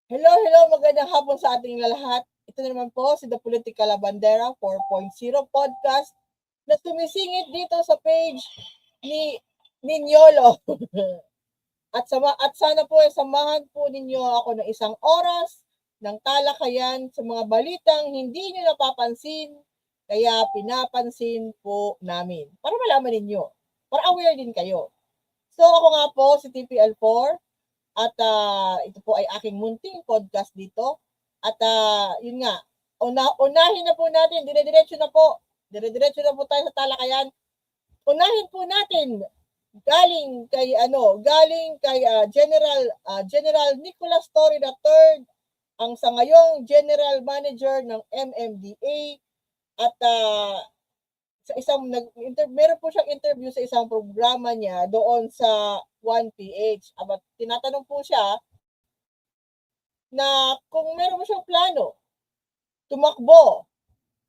Hello, hello, magandang hapon sa ating lahat. Ito na naman po si The Political Bandera 4.0 podcast na sumisingit dito sa page ni Ninyolo. at sana po samahan po ninyo ako ng isang oras ng talakayan sa mga balitang hindi nyo napapansin, kaya pinapansin po namin. Para malaman ninyo, para aware din kayo. So ako nga po si TPL4 at ito po ay aking munting podcast dito. At yun nga, unahin na po natin, dire-diretso na po. Dire-diretso na po tayo sa talakayan. Unahin po natin galing kay General Nicolas Torre III, ang sa ngayong General Manager ng MMDA at sa isang meron po siyang interview sa isang programa niya doon sa 1PH. At tinatanong po siya na kung meron mo siyang plano tumakbo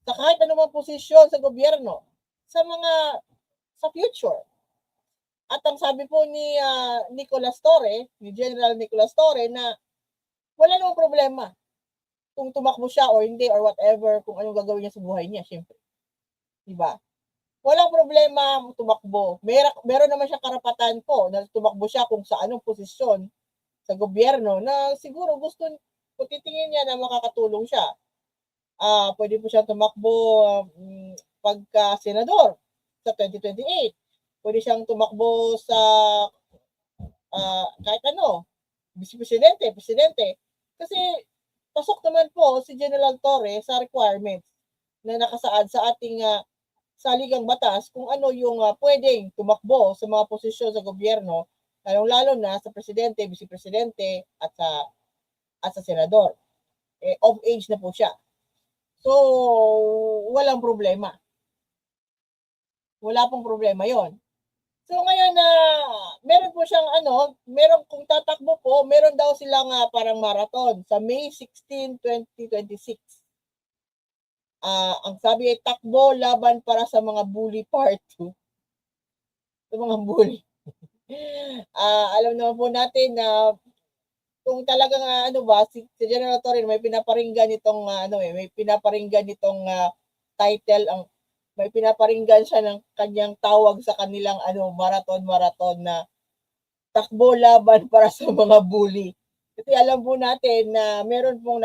sa kahit anumang posisyon sa gobyerno sa future. At ang sabi po ni General Nicolas Torre na wala namang problema kung tumakbo siya or hindi or whatever, kung anong gagawin niya sa buhay niya, syempre. Diba? Walang problema tumakbo. Meron naman siya karapatan po na tumakbo siya kung sa anong posisyon sa gobyerno na siguro kung titingin niya na makakatulong siya. Pwede po siya tumakbo pagka senador sa 2028. Pwede siyang tumakbo sa kahit ano, vice-presidente, presidente. Kasi pasok naman po si General Torre sa requirements na nakasaad sa ating saligang batas kung ano yung pwedeng tumakbo sa mga posisyon sa gobyerno, lalong-lalo na sa presidente, vice-presidente at sa senador. Of age na po siya. So, walang problema. Wala pong problema yon. So ngayon na meron po siyang meron kung tatakbo po, meron daw silang parang marathon sa May 16, 2026. Ang sabi ay takbo laban para sa mga bully part 2. Sa mga bully. Alam naman po natin na kung talagang si General Torre may pinaparinggan itong title, may pinaparinggan siya ng kanyang tawag sa kanilang marathon na takbo laban para sa mga bully. Kasi alam po natin na meron pong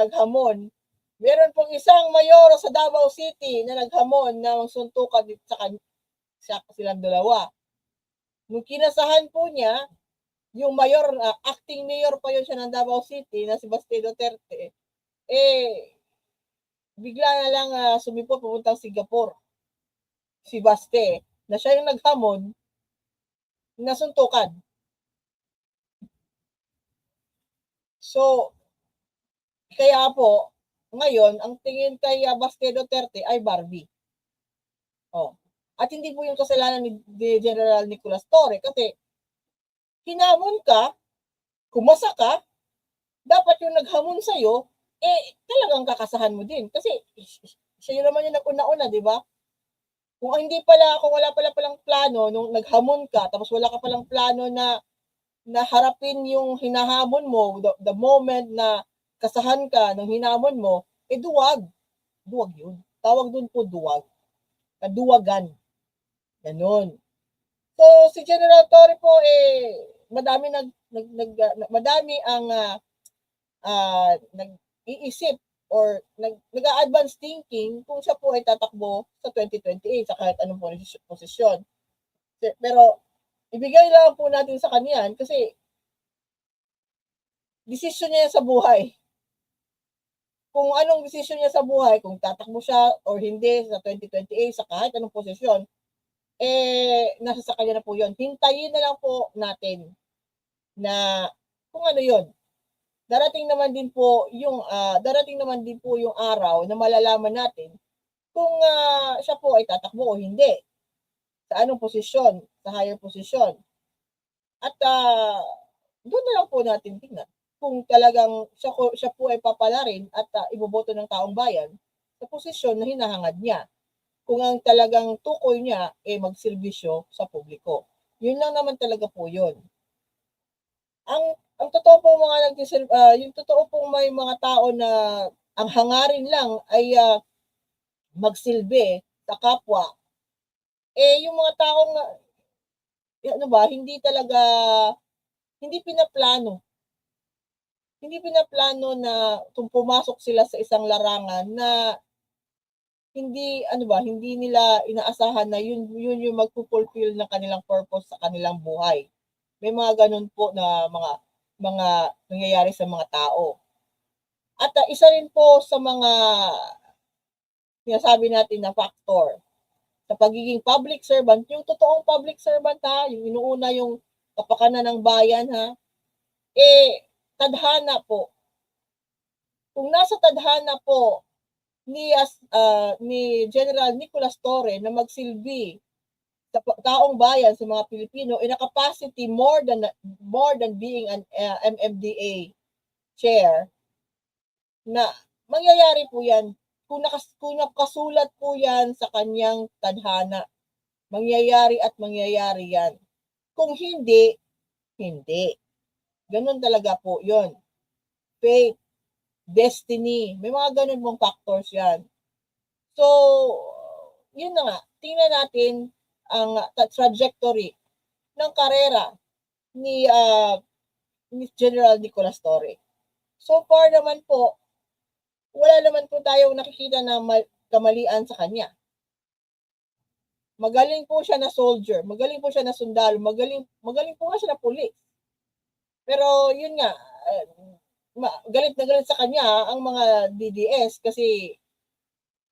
isang mayor sa Davao City na naghamon ng suntukan sa silang dalawa. Nung kinasahan po niya, yung mayor, acting mayor pa yun siya ng Davao City na si Baste Duterte, bigla na lang sumipot pupuntang Singapore. Si Baste, na siya yung naghamon, nasuntukan. So, kaya po, ngayon, ang tingin kay Baste Duterte ay Barbie. At hindi po yung kasalanan ni General Nicolas Torre kasi hinamon ka, kumasa ka, dapat yung naghamon sa'yo, talagang kakasahan mo din. Kasi siya naman yung nag-una-una, di ba? Kung wala palang plano nung naghamon ka, tapos wala ka palang plano na harapin yung hinahamon mo, the moment na kasahan ka ng hinamon mo, duwag. Duwag yun. Tawag dun po duwag. Kaduwagan. Ganun. So, si General Torre po, madami ang nag-iisip or nag-a-advance thinking kung siya po ay tatakbo sa 2028 sa kahit anong posisyon. Pero, ibigay lang po natin sa kanya kasi desisyon niya sa buhay. Kung anong desisyon niya sa buhay, kung tatakbo siya or hindi sa 2028 sa kahit anong posisyon, nasa sa kanya na po yun. Hintayin na lang po natin na kung ano yun. Darating naman din po yung araw na malalaman natin kung siya po ay tatakbo o hindi. Sa anong posisyon, sa higher posisyon. At doon na lang po natin tingnan kung talagang siya po ay papalarin at iboboto ng taong bayan sa posisyon na hinahangad niya. Kung ang talagang tukoy niya magserbisyo sa publiko. Yun lang naman talaga po yun. Ang totoo po mga yung totoo pong may mga tao na ang hangarin lang ay magsilbi sa kapwa, yung mga taong ano ba, hindi pinaplano. Hindi pinaplano na kung pumasok sila sa isang larangan na hindi nila inaasahan na yun yung magfu-fulfill ng kanilang purpose sa kanilang buhay. May mga ganun po na mga nangyayari sa mga tao. At isa rin po sa mga sinasabi natin na factor sa pagiging public servant, yung totoong public servant yung inuuna yung kapakanan ng bayan tadhana po. Kung nasa tadhana po ni General Nicolas Torre na magsilbi sa taong bayan sa mga Pilipino in a capacity more than being an MMDA chair, na mangyayari po yan kung nakasulat po yan sa kanyang tadhana. Mangyayari at mangyayari yan. Kung hindi, hindi. Ganun talaga po yun. Fate, destiny, may mga ganun mong factors yan. So, yun na nga, tingnan natin ang trajectory ng karera ni General Nicolas Torre. So far naman po, wala naman po tayong nakikita na kamalian sa kanya. Magaling po siya na soldier, magaling po siya na sundalo, magaling po nga siya na pulis. Pero yun nga, galit na galit sa kanya ang mga DDS kasi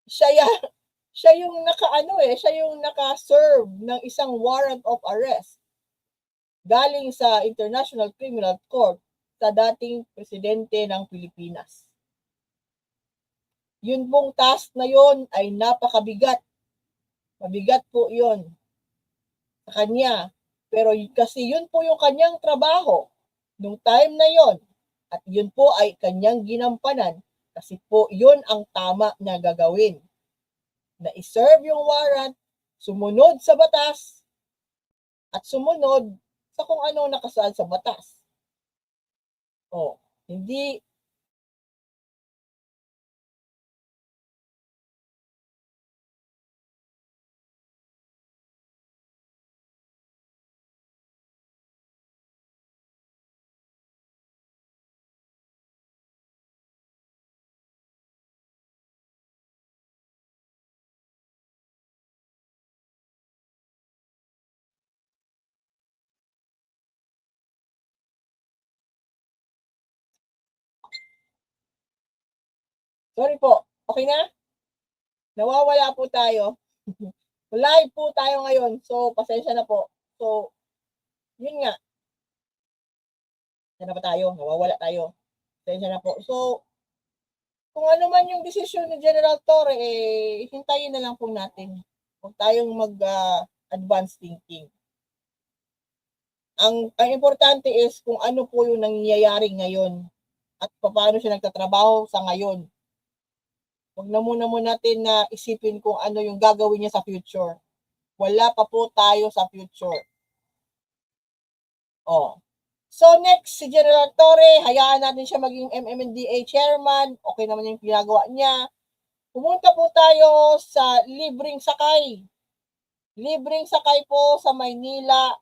siya yung siya yung naka-serve ng isang warrant of arrest galing sa International Criminal Court sa dating presidente ng Pilipinas. Yun pong task na yun ay napakabigat. Mabigat po yun sa kanya. Pero kasi yun po yung kanyang trabaho nung time na yun. At yun po ay kanyang ginampanan kasi po yun ang tama na gagawin. Na iserve yung warrant, sumunod sa batas, at sumunod sa kung ano nakasaad sa batas. Hindi sorry po. Okay na? Nawawala po tayo. Live po tayo ngayon. So, pasensya na po. So, yun nga. Sana pa tayo? Nawawala tayo. Pasensya na po. So, kung ano man yung desisyon ni General Torre, hintayin na lang po natin. Huwag tayong mag-advance thinking. Ang importante is kung ano po yung nangyayari ngayon at paano siya nagtatrabaho sa ngayon. Huwag na muna natin na isipin kung ano yung gagawin niya sa future. Wala pa po tayo sa future. So next, si General Torre, hayaan natin siya maging MMDA chairman. Okay naman yung ginagawa niya. Pumunta po tayo sa libreng sakay. Libreng sakay po sa Maynila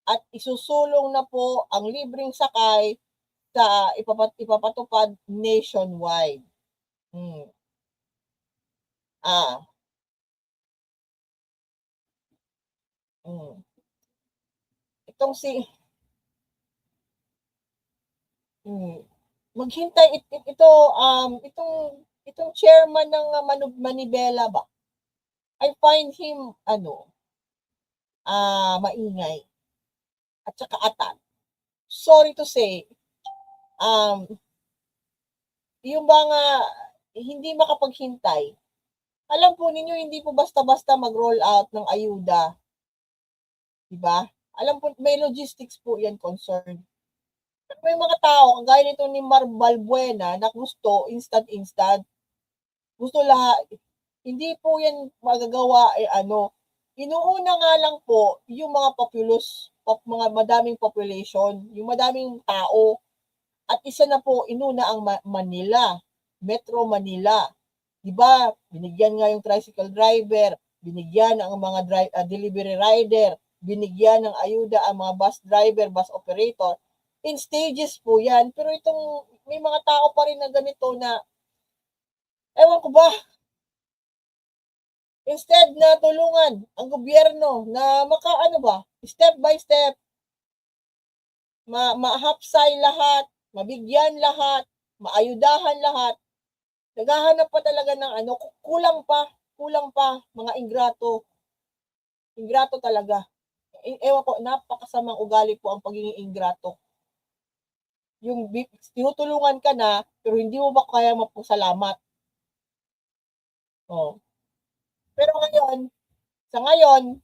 at isusulong na po ang libreng sakay sa ipapatupad nationwide. Itong maghintay itong chairman ng Manibela ba? I find him maingay at saka atat. Sorry to say, yung mga hindi makapaghintay. Alam po ninyo, hindi po basta-basta mag-roll out ng ayuda. Diba? Alam po, may logistics po yan concern. May mga tao, kagaya nito ni Mar Balbuena, na gusto instant. Gusto lahat. Hindi po yan magagawa inuuna nga lang po yung mga mga madaming population, yung madaming tao At isa na po, inuna ang Manila, Metro Manila. Diba, binigyan nga yung tricycle driver, binigyan ang mga delivery rider, binigyan ng ayuda ang mga bus driver, bus operator. In stages po yan. Pero itong may mga tao pa rin na ganito na, ewan ko ba, instead na tulungan ang gobyerno na makaano ba, step by step, mahapsay lahat, mabigyan lahat, maayudahan lahat, naghahanap pa talaga ng ano, kulang pa, mga ingrato. Ingrato talaga. Ewan ko, napakasamang ugali po ang pagiging ingrato. Yung tinutulungan ka na, pero hindi mo ba kaya magpasalamat? Oh. Pero ngayon, sa ngayon,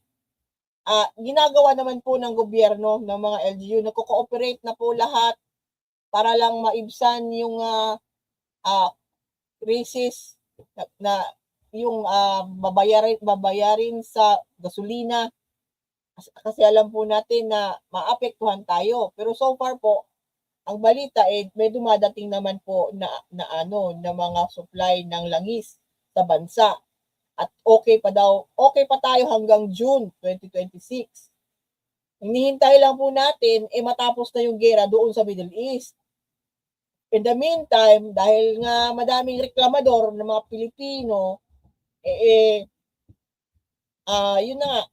ginagawa naman po ng gobyerno, ng mga LGU, nagko-cooperate na po lahat para lang maibsan yung crisis na yung babayarin sa gasolina kasi alam po natin na maapektuhan tayo. Pero so far po, ang balita may dumadating naman po na mga supply ng langis sa bansa. At okay pa tayo hanggang June 2026. Hinihintay lang po natin matapos na yung gera doon sa Middle East. In the meantime, dahil nga madaming reklamador ng mga Pilipino, yun na nga,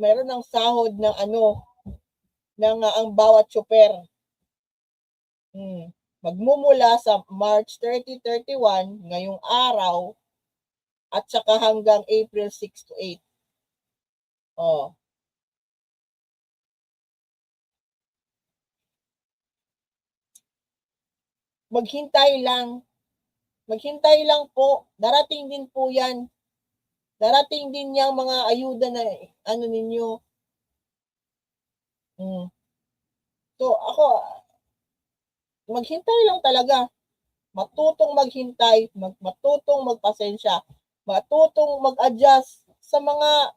meron ng sahod ng ang bawat chopper. Magmumula sa March 30, 31, ngayong araw, at saka hanggang April 6 to 8. Oh. Maghintay lang po. Darating din po yan. Darating din yung mga ayuda na ninyo. So ako, maghintay lang talaga. Matutong maghintay, matutong magpasensya, matutong mag-adjust sa mga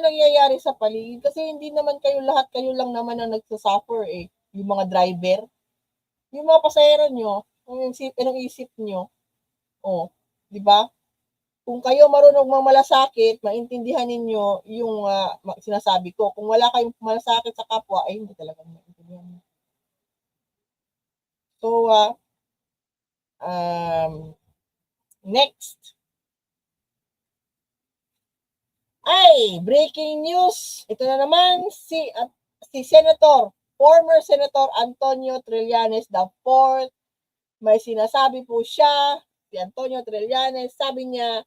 nangyayari sa paligid kasi hindi naman kayo lang naman ang nagsasuffer yung mga driver, yung mga pasahero nyo, anong isip nyo, di ba? Kung kayo marunong mamalasakit, maintindihan ninyo yung sinasabi ko. Kung wala kayong malasakit sa kapwa, hindi talaga maintindihan. So, next. Breaking news. Ito na naman si former Senator Antonio Trillanes IV. May sinasabi po siya, si Antonio Trillanes, sabi niya,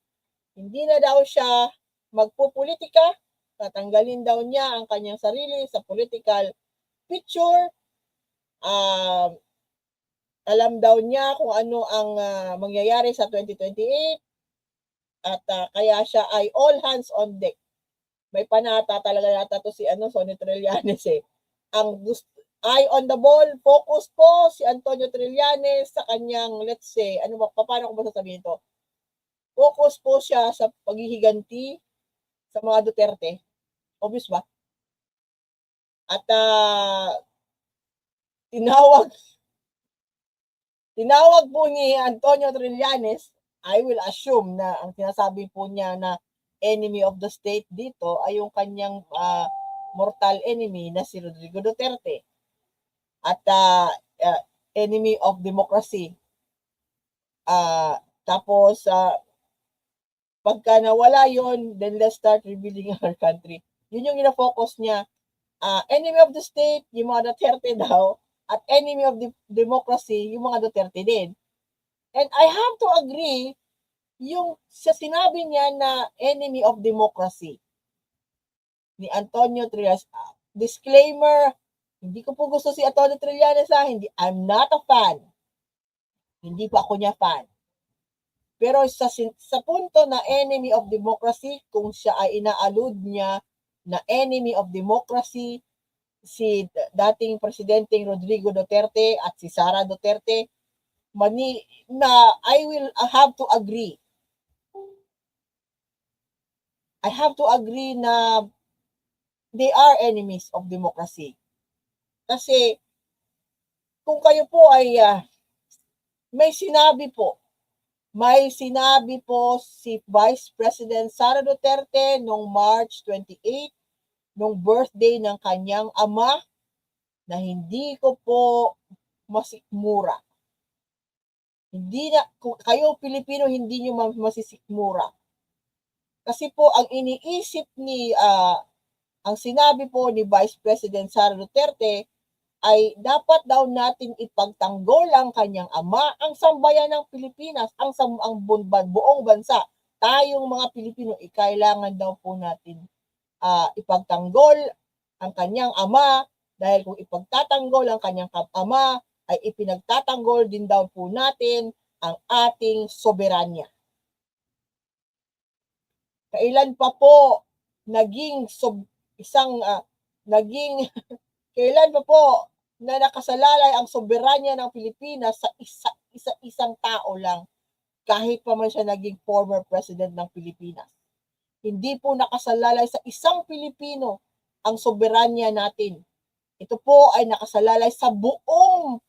hindi na daw siya magpupolitika, tatanggalin daw niya ang kanyang sarili sa political picture. Alam daw niya kung ano ang mangyayari sa 2028 at kaya siya ay all hands on deck. May panata talaga yata to si Sonny Trillanes Ang eye on the ball, focus po si Antonio Trillanes sa kanyang, let's say, paano ko ba sasabihin to? Focus po siya sa paghihiganti sa mga Duterte. Obvious ba? At tinawag po ni Antonio Trillanes, I will assume na ang sinasabi po niya na enemy of the state dito ay yung kanyang mortal enemy na si Rodrigo Duterte. At enemy of democracy. Tapos, pagka nawala yon, then let's start rebuilding our country. Yun yung ina-focus niya. Enemy of the state, yung mga Duterte daw, at enemy of the democracy, yung mga Duterte din. And I have to agree, yung sa sinabi niya na enemy of democracy, ni Antonio Trillanes, disclaimer, hindi ko po gusto si Antonio Trillanes I'm not a fan. Hindi pa ako niya fan. Pero sa punto na enemy of democracy, kung siya ay inaalud niya na enemy of democracy, si dating presidenteng Rodrigo Duterte at si Sara Duterte, I will have to agree. I have to agree na they are enemies of democracy. Kasi kung kayo po ay may sinabi po si Vice President Sara Duterte noong March 28, nung birthday ng kanyang ama, na hindi ko po masikmura. Hindi na, kung kayo Pilipino, hindi nyo masisikmura. Kasi po, ang sinabi po ni Vice President Sara Duterte ay dapat daw natin ipagtanggol ang kanyang ama, ang sambayan ng Pilipinas, ang buong bansa. Tayong mga Pilipino, kailangan daw po natin ipagtanggol ang kanyang ama, dahil kung ipagtatanggol ang kanyang ama, ay ipinagtatanggol din daw po natin ang ating soberanya. Kailan pa po kailan pa po na nakasalalay ang soberanya ng Pilipinas sa isang tao lang, kahit pa man siya naging former president ng Pilipinas. Hindi po nakasalalay sa isang Pilipino ang soberanya natin. Ito po ay nakasalalay sa buong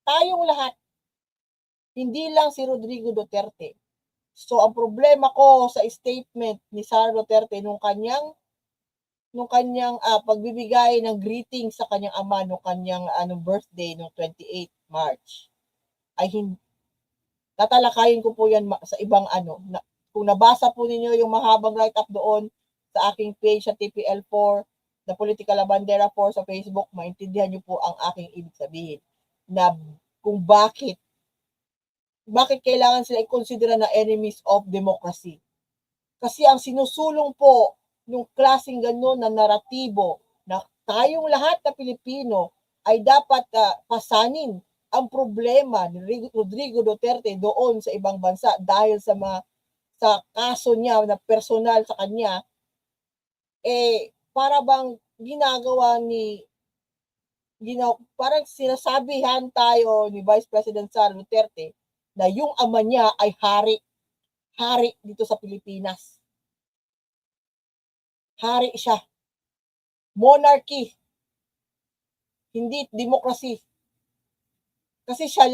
tayong lahat. Hindi lang si Rodrigo Duterte. So, ang problema ko sa statement ni Sara Duterte nung kanyang pagbibigay ng greeting sa kanyang ama nung kanyang birthday nung 28 March ay tatalakayin ko po yan sa ibang kung nabasa po ninyo yung mahabang write-up doon sa aking page sa TPL4, The Political Bandera 4 sa Facebook, maintindihan nyo po ang aking ibig sabihin na kung bakit kailangan sila i-consider na enemies of democracy. Kasi ang sinusulong po yung klaseng gano'n na naratibo na tayong lahat na Pilipino ay dapat pasanin ang problema ni Rodrigo Duterte doon sa ibang bansa dahil sa kaso niya na personal sa kanya, para bang parang sinasabihan tayo ni Vice President Sara Duterte na yung ama niya ay hari dito sa Pilipinas. Hari siya. Monarchy. Hindi democracy. Kasi siya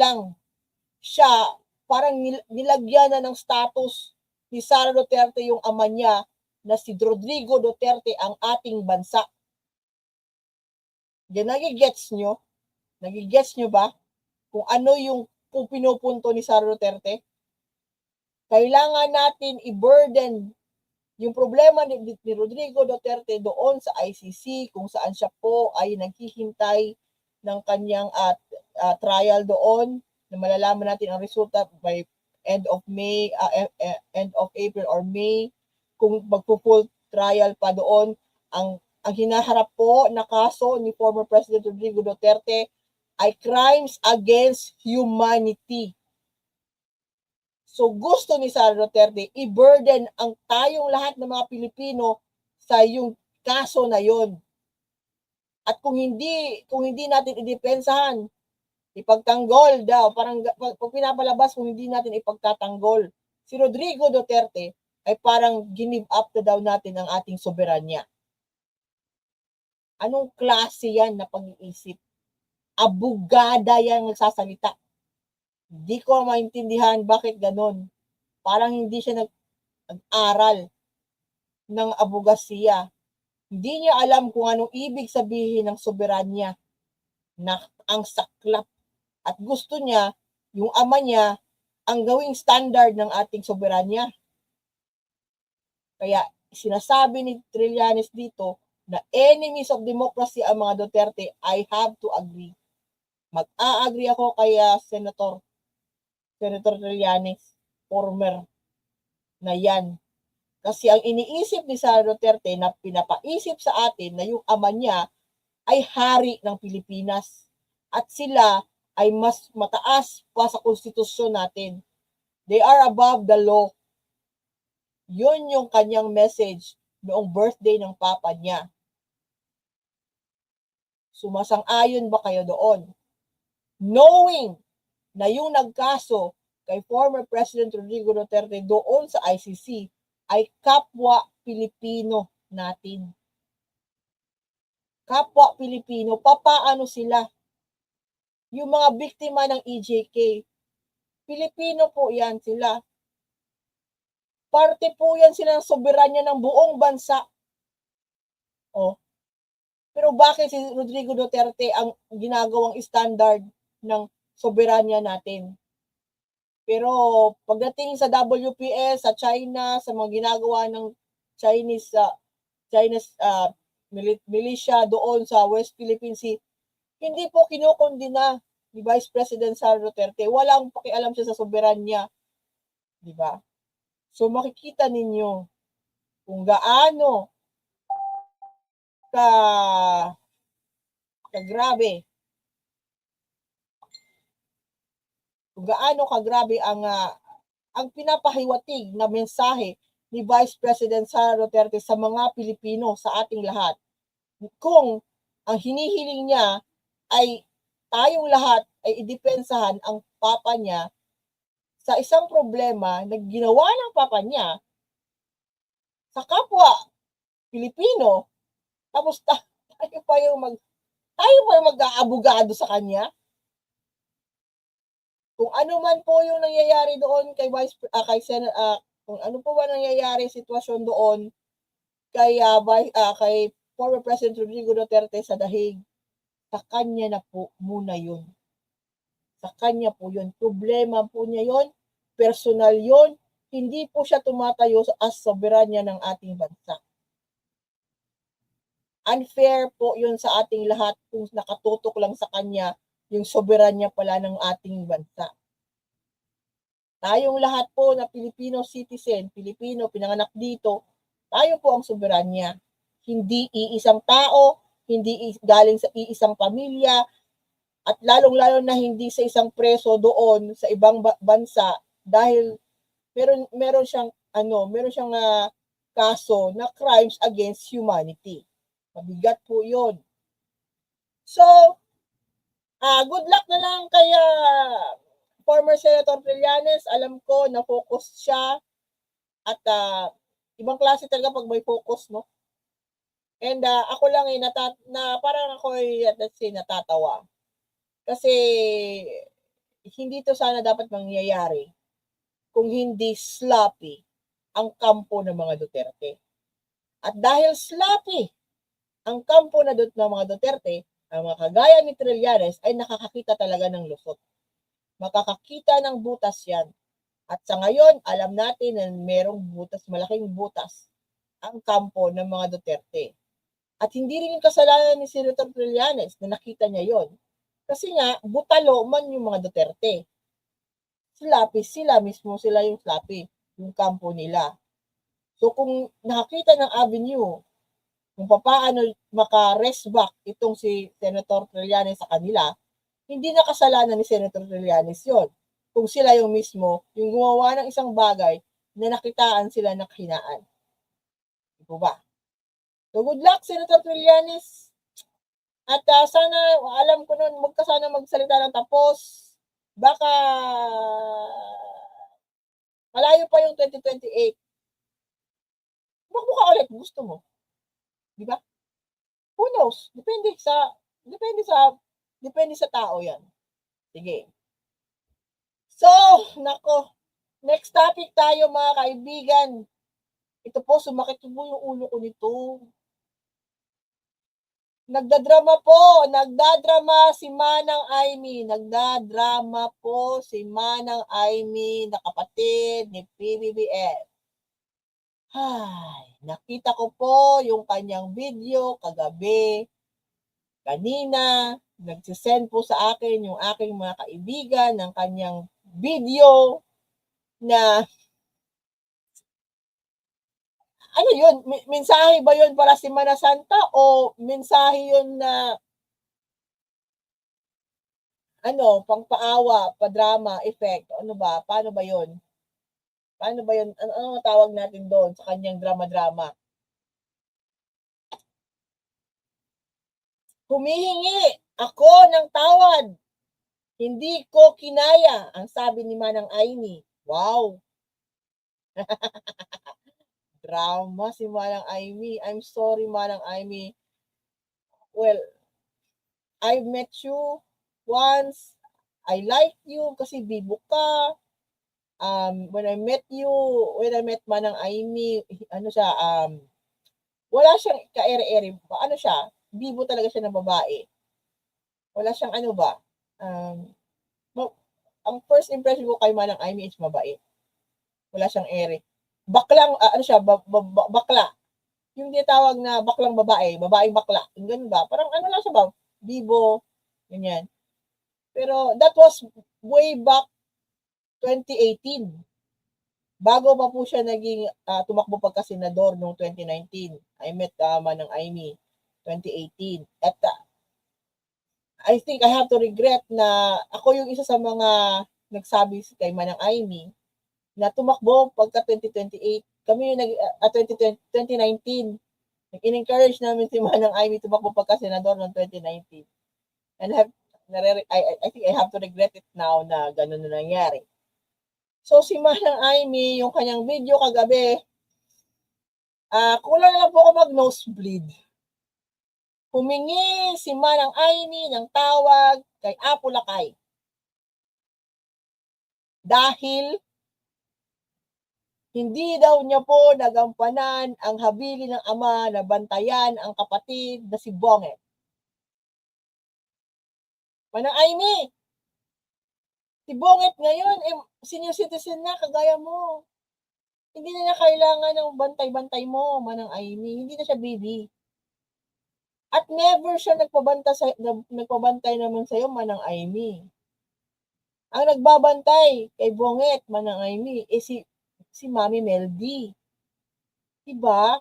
parang nilagyan na ng status ni Sara Duterte yung ama niya na si Rodrigo Duterte ang ating bansa. Nagigets nyo? Nagigets nyo ba kung ano kung pinupunto ni Sara Duterte? Kailangan natin i-burden yung problema ni Rodrigo Duterte doon sa ICC, kung saan siya po ay naghihintay ng kanyang trial doon, na malalaman natin ang resulta by end of April or May, kung magpo-full trial pa doon. Ang hinaharap po na kaso ni former President Rodrigo Duterte ay crimes against humanity. So gusto ni Sara Duterte i-burden ang tayong lahat ng mga Pilipino sa yung kaso na yon. At kung hindi natin idepensahan, ipagtanggol daw, parang pag pinapalabas kung hindi natin ipagtatanggol si Rodrigo Duterte, ay parang give up na daw natin ang ating soberanya. Anong klase yan na pag-iisip? Abogada yan nagsasalita. Hindi ko maintindihan bakit ganon. Parang hindi siya nag-aral ng abogasiya. Hindi niya alam kung anong ibig sabihin ng soberanya, na ang saklap. At gusto niya, yung ama niya, ang gawing standard ng ating soberanya. Kaya sinasabi ni Trillanes dito na enemies of democracy ang mga Duterte. I have to agree. Mag-a-agree ako kay Senator Trillanes, former na yan. Kasi ang iniisip ni Sara Duterte na pinapaisip sa atin na yung ama niya ay hari ng Pilipinas at sila ay mas mataas pa sa konstitusyon natin. They are above the law. Yun yung kanyang message noong birthday ng papa niya. Sumasang-ayon ba kayo doon? Knowing na yung nagkaso kay former President Rodrigo Duterte doon sa ICC ay kapwa Pilipino natin. Kapwa Pilipino, papaano sila? yung mga biktima ng EJK. Pilipino po yan sila. Parte po yan sila ng soberanya ng buong bansa. Oh. Pero bakit si Rodrigo Duterte ang ginagawang standard ng soberanya natin? Pero pagdating sa WPS, sa China, sa mga ginagawa ng Chinese militia doon sa West Philippine Sea, hindi po kinukondina ni Vice President Sara Duterte. Walang pakialam siya sa soberanya. Di ba? So makikita ninyo kung gaano kagrabe, kung gaano kagrabe ang pinapahiwatig na mensahe ni Vice President Sara Duterte sa mga Pilipino, sa ating lahat. Kung ang hinihiling niya ay tayong lahat ay idepensahan ang papa niya sa isang problema na ginawa ng papa niya sa kapwa Pilipino, tapos tayo pa yung mag-aabogado sa kanya. Kung ano man po yung nangyayari doon kay kung ano po ba nangyayari sitwasyon doon kay former President Rodrigo Duterte sa Dahig, sa kanya na po muna yun. Sa kanya po yun. Problema po niya yun. Personal yun. Hindi po siya tumatayo as soberanya ng ating bansa. Unfair po yun sa ating lahat kung nakatutok lang sa kanya yung soberanya pala ng ating bansa. Tayong lahat po na Filipino citizen, Pilipino, pinanganak dito, tayo po ang soberanya. Hindi iisang tao, hindi galing sa iisang pamilya, at lalong-lalo na hindi sa isang preso doon sa ibang bansa dahil meron siyang kaso na crimes against humanity. Mabigat po 'yon. So, good luck na lang kay former Senator Trillanes. Alam ko na focus siya at ibang klase talaga pag may focus, no? And ako lang parang ako ay natatawa. Kasi hindi to sana dapat mangyayari kung hindi sloppy ang kampo ng mga Duterte. At dahil sloppy ang kampo ng mga Duterte, ang mga kagaya ni Trillanes ay nakakakita talaga ng lusot. Makakakita ng butas yan. At sa ngayon, alam natin na merong butas, malaking butas ang kampo ng mga Duterte. At hindi rin yung kasalanan ni Senator Trillanes na nakita niya yon. Kasi nga, butalo man yung mga Duterte. Sila mismo yung sloppy, yung kampo nila. So kung nakakita ng avenue kung paano maka-rest back itong si Senator Trillanes sa kanila, hindi na kasalanan ni Senator Trillanes yon. Kung sila yung mismo, yung gumawa ng isang bagay na nakitaan sila ng kahinaan. Di ba? So good luck, Senator Trillanes. At sana, alam ko nun, huwag ka sana magsalita ng tapos. Baka malayo pa yung 2028. Bakbo ka ulit, gusto mo. Di ba? Who knows? Depende sa tao yan. Sige. So, nako. Next topic tayo mga kaibigan. Ito po, sumakit po yung ulo ko nito. Nagdadrama si Manang Aimee. Nagdadrama po si Manang Aimee na kapatid ni PBBM. Ay, nakita ko po yung kanyang video kagabi. Kanina, nagsisend po sa akin yung aking mga kaibigan ng kanyang video na ano yun? Mensahe ba yun para si Mana Santa o mensahe yun na pangpaawa, pa-drama, effect? Ano ba? Paano ba yun? Ano tawag natin doon sa kanyang drama-drama? Humihingi ako ng tawad. Hindi ko kinaya, ang sabi ni Manang Aimee. Wow! Drama si Manang Aimee. I'm sorry, Manang Aimee. Well, I've met you once, I like you kasi bibo ka. When I met Manang Aimee, ano siya, wala siyang ka-ere-ere. Ano siya, bibo talaga siya na babae. Wala siyang ano ba, ang first impression ko kay Manang Aimee is mabait. Wala siyang ere. Baklang, ano siya, bakla. Yung tinatawag na baklang babae, babaeng bakla. Yung ganun ba? Parang ano lang siya ba? Bibo, ganyan. Pero that was way back 2018. Bago pa po siya naging tumakbo pagka-senador noong 2019. I met Manang Aimee 2018. At I think I have to regret na ako yung isa sa mga nagsabi kay Manang Aimee na tumakbo pagka 2028. Kami yung 2019. In-encourage namin si Manang Aimee tumakbo pagka-senador noong 2019. And I think I have to regret it now na ganun na nangyari. So si Manang Aimee, yung kanyang video kagabi, kulang na lang po ako mag-nosebleed. Humingi si Manang Aimee ng tawag kay Apo Lakay. Dahil hindi daw niya po nagampanan ang habilin ng ama na bantayan ang kapatid na si Bonget. Manang Aimee, si Bonget ngayon, senior citizen na, kagaya mo. Hindi na niya kailangan ng bantay-bantay mo, Manang Aimee. Hindi na siya baby. At never siya nagpabantay naman sa'yo, Manang Aimee. Ang nagbabantay kay Bonget, Manang Aimee, si Mami Meldy. Diba?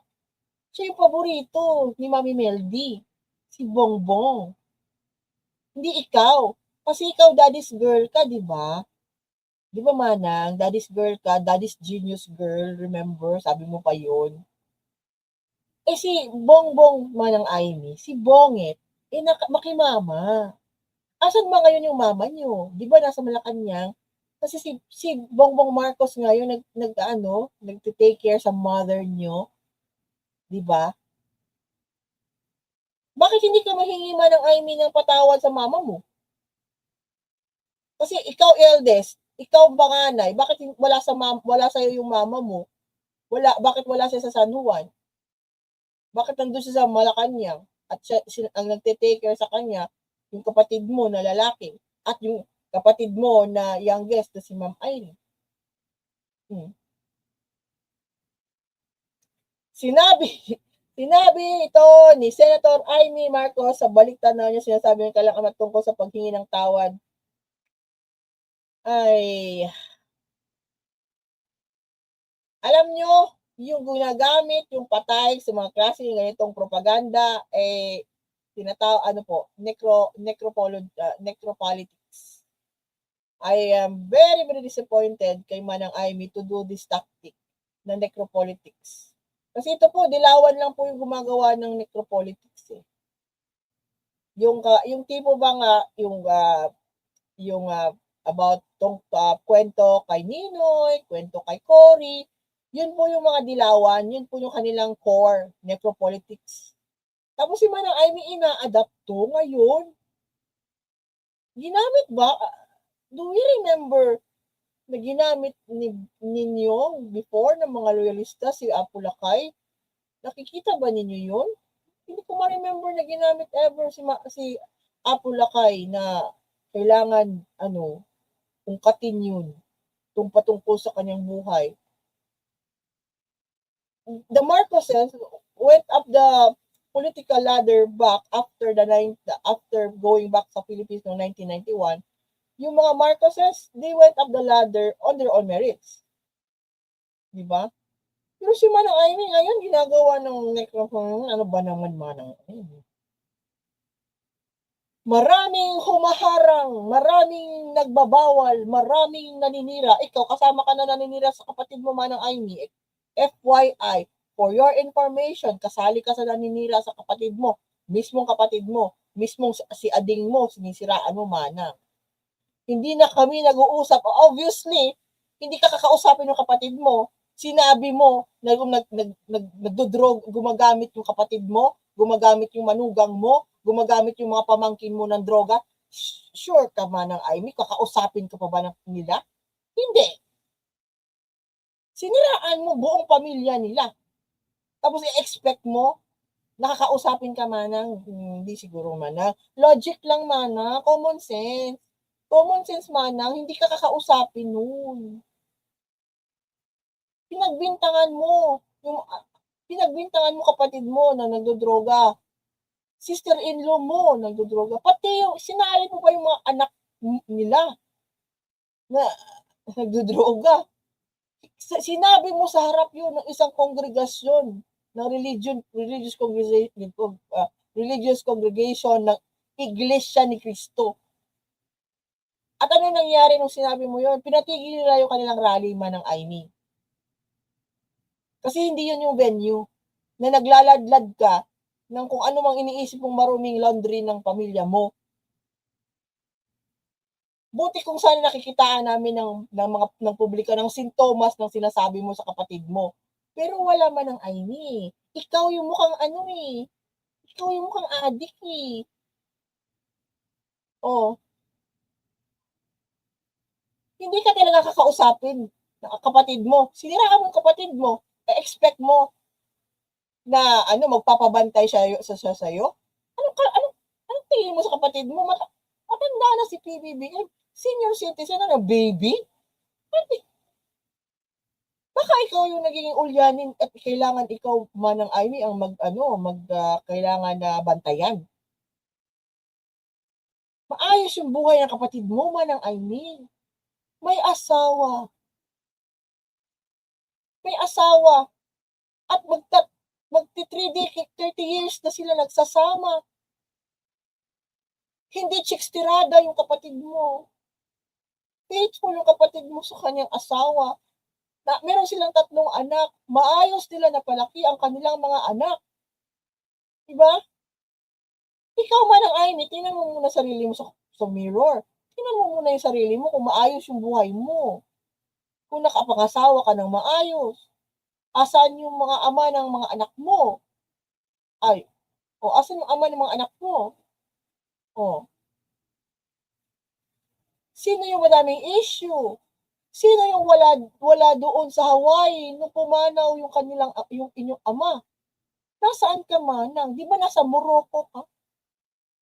Siya yung paborito ni Mami Meldy. Si Bongbong. Hindi ikaw. Kasi ikaw daddy's girl ka, diba? Di ba, Manang? Daddy's girl ka, daddy's genius girl, remember? Sabi mo pa yun. Si Bongbong, Manang Aimee, si Bonget, makimama. Asan ba ngayon yung mama nyo? Di ba nasa Malacanang? Kasi si Bongbong Marcos ngayon nagte-take care sa mother nyo. Di ba? Bakit hindi ka mahingi Manang Aimee ng patawad sa mama mo? Kasi ikaw eldest, ikaw panganay, bakit wala sa iyo yung mama mo? Bakit wala siya sa San Juan? Bakit nandun siya sa Malacanang? At siya ang nagte-take care sa kanya, yung kapatid mo na lalaki, at yung kapatid mo na youngest na si Ma'am Irene. Sinabi ito ni Senator Amy Marcos sa baliktanaw niya, sinasabi ng kailang ama tungkol sa paghingi ng tawad. Ay, alam nyo, yung ginagamit yung patay sa mga klase ng ganitong propaganda, necropolitics. I am very, very disappointed kay Manang Aimee to do this tactic na necropolitics. Kasi ito po, dilawan lang po yung gumagawa ng necropolitics eh. Yung tipo ba nga, yung about tong kwento kay Ninoy, kwento kay Cory, yun po yung mga dilawan, yun po yung kanilang core, necropolitics. Tapos si Manang Aimee ina-adapt to ngayon. Ginamit ba? Do we remember na ginamit ninyo before ng mga loyalista si Apo Lakay? Nakikita ba ninyo yun? Hindi ko ma-remember na ginamit ever si Apo Lakay na kailangan ungkatin yun patungkol sa kanyang buhay. The Marcoses went up the political ladder back after going back sa Philippines noong 1991. Yung mga Marcoses, they went up the ladder on their own merits. Di ba? Pero si Manang Aimee ngayon ginagawa ng necrophone, ano ba naman Manang Aimee? Maraming humaharang, maraming nagbabawal, maraming naninira. Ikaw, kasama ka na naninira sa kapatid mo, Manang Aimee. FYI, for your information, kasali ka sa naninira sa kapatid mo, mismong si ading mo, sinisiraan mo, Manang. Hindi na kami nag-uusap. Obviously, hindi ka kakausapin ng kapatid mo. Sinabi mo na nagdodrog, gumagamit yung kapatid mo, gumagamit yung manugang mo, gumagamit yung mga pamangkin mo ng droga. Sure ka Manang Aimee, kakausapin ka pa ba nila? Hindi. Siniraan mo buong pamilya nila. Tapos i-expect mo, nakakausapin ka Manang, hindi siguro Manang. Logic lang Manang, common sense. Common sense Manang, hindi ka kakausapin nun. Pinagbintangan mo, pinagbintangan mo kapatid mo na nagdodroga. Sister-in-law mo nagdodroga. Pati yung, sinalin mo pa yung mga anak nila na nagdodroga. Sinabi mo sa harap yun ng isang kongregasyon ng religious congregation ng Iglesia ni Cristo. At ano nangyari nung sinabi mo yun? Pinatigil nila yung kanilang rally Manang Aimee. Kasi hindi yun yung venue na naglaladlad ka ng kung ano mang iniisip mong maruming laundry ng pamilya mo. Buti kung saan nakikitaan namin ng publiko ng sintomas ng sinasabi mo sa kapatid mo. Pero wala Manang Aimee. Ikaw yung mukhang ikaw yung mukhang adik eh. Oh. Hindi ka talaga kakausapin ng kapatid mo. Siniraan mo kapatid mo. Expect mo na magpapabantay siya sa'yo? Anong tingin mo sa kapatid mo? Matanda na si PBBM. Senior citizen na baby? Baka ikaw yung nagiging ulyanin at kailangan ikaw Manang Aimee ang kailangan na bantayan. Maayos yung buhay ng kapatid mo Manang Aimee. May asawa. At magti 30 years na sila nagsasama. Hindi chikstirada yung kapatid mo. Faithful yung kapatid mo sa kanyang asawa. Meron silang 3 anak. Maayos nila napalaki ang kanilang mga anak. Diba? Ikaw Manang Aimee, tingnan mo muna sarili mo sa mirror. Tingnan mo muna yung sarili mo kung maayos yung buhay mo. Kung nakapangasawa ka ng maayos. Asan yung mga ama ng mga anak mo? Asan yung ama ng mga anak mo? Sino yung madaming issue? Sino yung wala doon sa Hawaii nung pumanaw yung inyong ama? Nasaan ka Manang? Di ba nasa Morocco ka?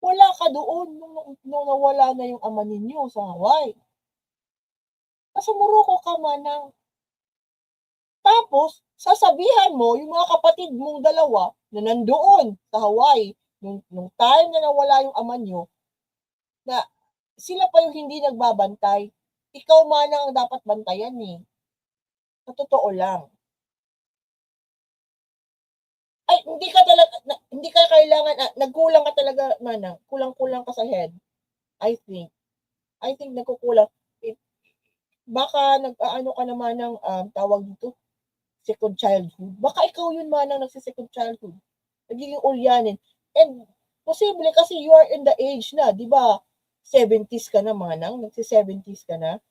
Wala ka doon nung nawala na yung ama ninyo sa Hawaii. Nasa Morocco ka Manang. Tapos, sasabihan mo yung mga kapatid mong dalawa na nandoon sa Hawaii nung time na nawala yung ama nyo, na sila pa yung hindi nagbabantay. Ikaw Manang ang dapat bantayan eh. Sa totoo lang. Ay, hindi ka kailangan, nagkulang ka talaga Manang. Kulang-kulang ka sa head. I think nagkukulang. Baka nag-aano ka naman ng tawag dito, second childhood. Baka ikaw yun Manang nagsi-second childhood. Nagiging ulyanin. And posible kasi you are in the age na, di ba? 70s ka na Manang, nagsi-70s ka na.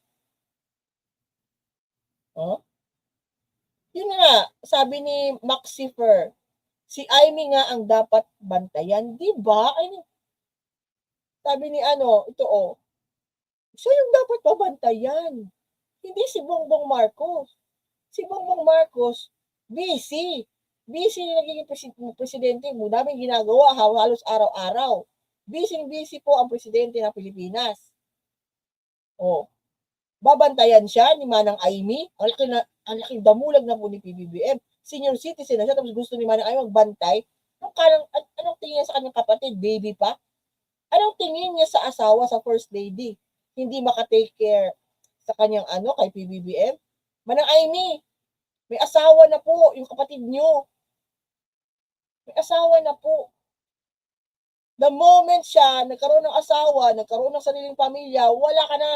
Yun nga, sabi ni Maxifer, si Aimee nga ang dapat bantayan, di ba? Sabi ni siya yung dapat babantayan. Hindi si Bongbong Marcos. Si Bongbong Marcos, busy. Busy na nagiging presidente mo. Daming ginagawa halos araw-araw. Busy po ang presidente ng Pilipinas. Babantayan siya ni Manang Aimee. Ang laking damulag na po ni PBBM. Senior citizen na siya, tapos gusto ni Manang Aimee magbantay. Anong tingin niya sa kanyang kapatid? Baby pa? Anong tingin niya sa asawa, sa first lady? Hindi makatake care sa kanyang kay PBBM? Manang Aimee, may asawa na po yung kapatid niyo. May asawa na po. The moment siya nagkaroon ng asawa, nagkaroon ng sariling pamilya, wala ka na.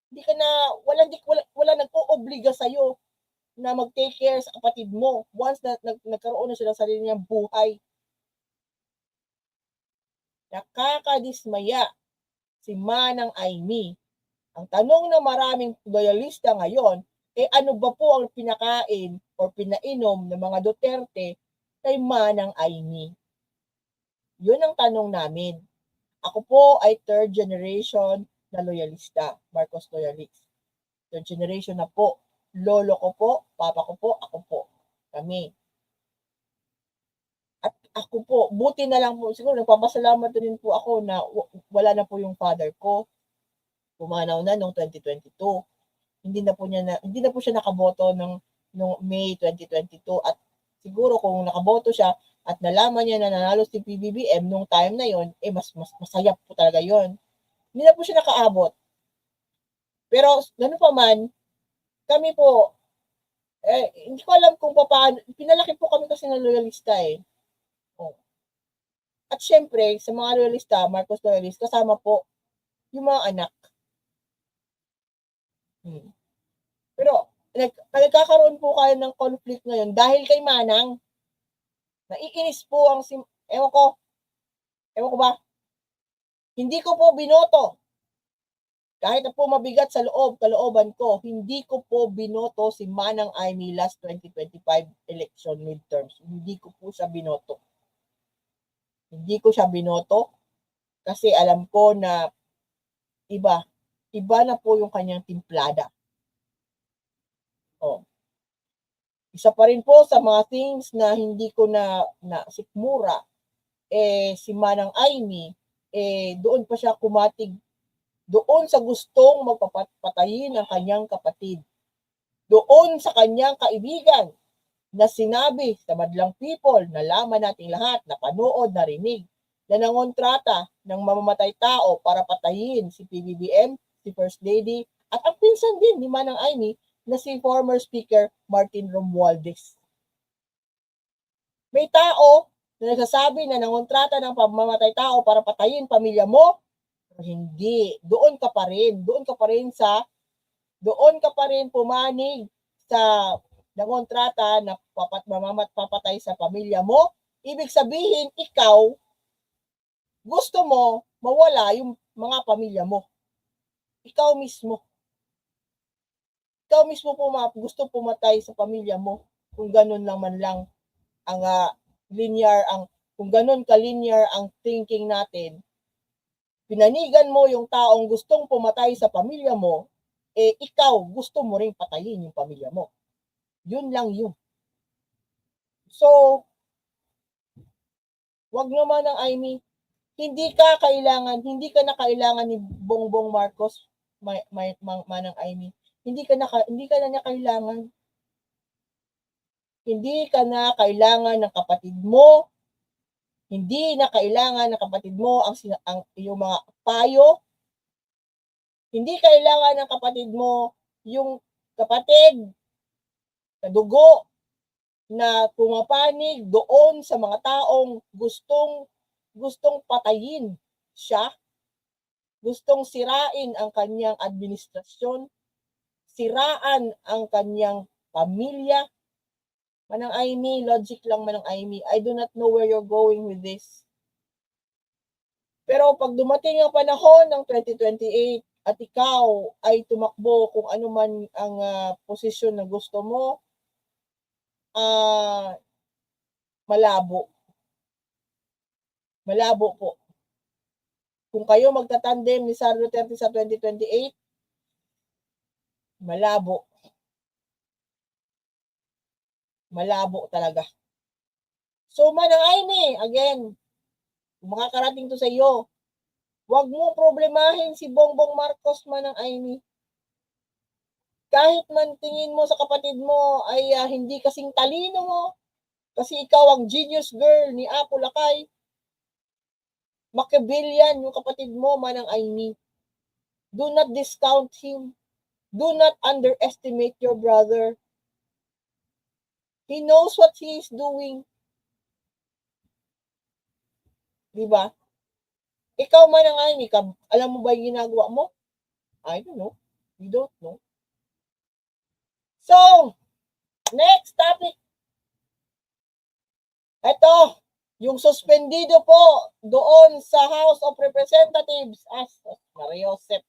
Hindi ka na, wala nagpo-obliga sa'yo na mag-take care sa kapatid mo once na nagkaroon na sila ng sarili niyang buhay. Nakakadismaya si Manang Aimee. Ang tanong ng maraming loyalista ngayon, ano ba po ang pinakain o pinainom ng mga Duterte kay Manang Aimee? Yun ang tanong namin. Ako po ay third generation na loyalista, Marcos loyalist. Third generation na po. Lolo ko po, papa ko po, ako po. Kami. At ako po, buti na lang po, siguro nagpapasalamat din po ako na wala na po yung father ko. Pumanaw na noong 2022. Hindi na po siya nakaboto nung May 2022 at siguro kung nakaboto siya at nalaman niya na nanalo si PBBM nung time na yon, mas masaya po talaga yon. Hindi na po siya nakaabot. Pero gano'n pa man, kami po, hindi ko alam kung paano, pinalaki po kami kasi ng loyalista eh. Oh. At syempre, sa mga loyalista, Marcos loyalist, kasama po yung mga anak. Pero, nagkakaroon po kayo ng conflict ngayon dahil kay Manang. Naiinis po ewan ko ba, hindi ko po binoto. Kahit na po mabigat sa kalooban ko, hindi ko po binoto si Manang Aimee last 2025 election midterms. Hindi ko po siya binoto. Hindi ko siya binoto kasi alam ko na iba na po yung kanyang timplada. Oh. Isa pa rin po sa mga things na hindi ko na sikmura, si Manang Aimee, doon pa siya kumatig doon sa gustong magpapatayin ng kanyang kapatid. Doon sa kanyang kaibigan na sinabi sa madlang people, nalaman nating lahat, napanood, narinig, na nangontrata ng mamamatay tao para patayin si PBBM, si First Lady, at ang pinsan din ni Manang Aimee na si former Speaker Martin Romualdez. May tao na nagsasabi na nangontrata ng pamamatay tao para patayin pamilya mo, hindi. Doon ka pa rin pumanig sa nangontrata na papatay sa pamilya mo. Ibig sabihin, ikaw, gusto mo mawala yung mga pamilya mo. Ikaw mismo gusto pumatay sa pamilya mo kung ganun naman lang ang kung ganun ka-linear ang thinking natin. Pinanigan mo yung taong gustong pumatay sa pamilya mo, ikaw gusto mo ring patayin yung pamilya mo. Yun lang yun. So, wag naman ang Aimee, hindi ka na kailangan ni Bongbong Marcos, Manang Aimee. Hindi ka na niya kailangan. Hindi ka na kailangan ng kapatid mo. Hindi na kailangan ng kapatid mo ang iyong mga payo. Hindi kailangan ng kapatid mo yung kapatid na dugo na pumapanig doon sa mga taong gustong patayin siya, gustong sirain ang kanyang administrasyon, siraan ang kanyang pamilya. Manang Aimee, logic lang Manang Aimee. I do not know where you're going with this. Pero pag dumating ang panahon ng 2028 at ikaw ay tumakbo kung ano man ang posisyon na gusto mo, malabo po. Kung kayo magtatandem ni Sara Duterte sa 2028, malabo talaga. So Manang Aimee, again, kung makakarating to sa iyo, huwag mo problemahin si Bongbong Marcos, Manang Aimee. Kahit man tingin mo sa kapatid mo ay hindi kasing talino mo, kasi ikaw ang genius girl ni Apo Lakay, Machiavellian yung kapatid mo, Manang Aimee. Do not discount him. Do not underestimate your brother. He knows what he is doing. Diba? Ikaw, Manang Aimee, alam mo ba yung ginagawa mo? I don't know. We don't know. So, next topic. Ito, yung suspendido po doon sa House of Representatives as Maria Josep.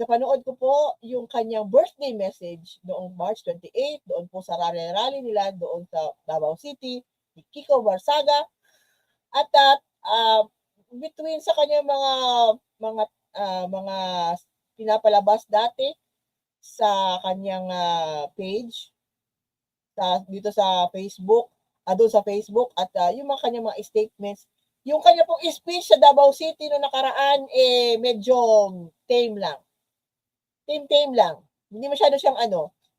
Napanood ko po yung kanyang birthday message noong March 28, doon po sa rally nila doon sa Davao City, ni Kiko Barsaga. At between sa kanyang mga pinapalabas dati sa kanyang page dito sa Facebook, doon sa Facebook at yung mga kanyang mga statements. Yung kanya pong speech sa Davao City no nakaraan medyo tame lang. Tame lang. Hindi masyado siyang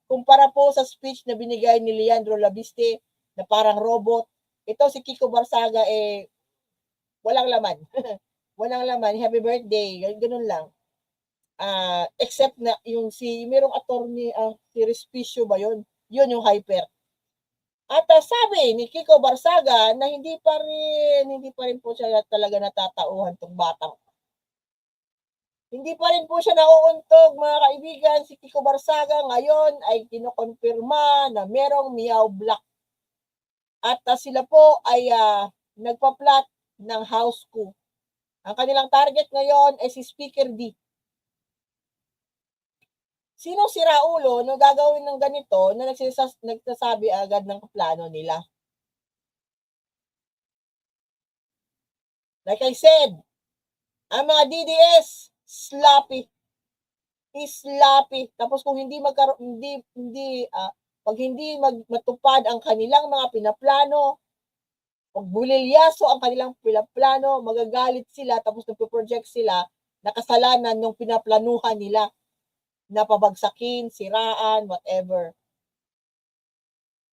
kumpara po sa speech na binigay ni Leandro Labiste na parang robot. Ito si Kiko Barsaga walang laman. Walang laman. Happy birthday. Ganun lang. Except na yung merong attorney, si Respicio ba yun? Yun yung hyper. At sabi ni Kiko Barsaga na hindi pa rin po siya talaga natatauhan tong batang. Hindi pa rin po siya nauuntog, mga kaibigan. Si Kiko Barsaga ngayon ay kinokonfirma na merong Meow Black. At sila po ay nagpa-plot ng house coup. Ang kanilang target ngayon ay si Speaker D. Sino si Raulo no gagawin ng ganito na nagsasabi agad ng plano nila? Like I said, ang mga DDS sloppy. Tapos kung pag hindi matupad ang kanilang mga pinaplano, pag bulilyaso ang kanilang pinaplano, magagalit sila tapos nagpo-project sila na kasalanan ng pinaplanuhan nila na pabagsakin, siraan, whatever.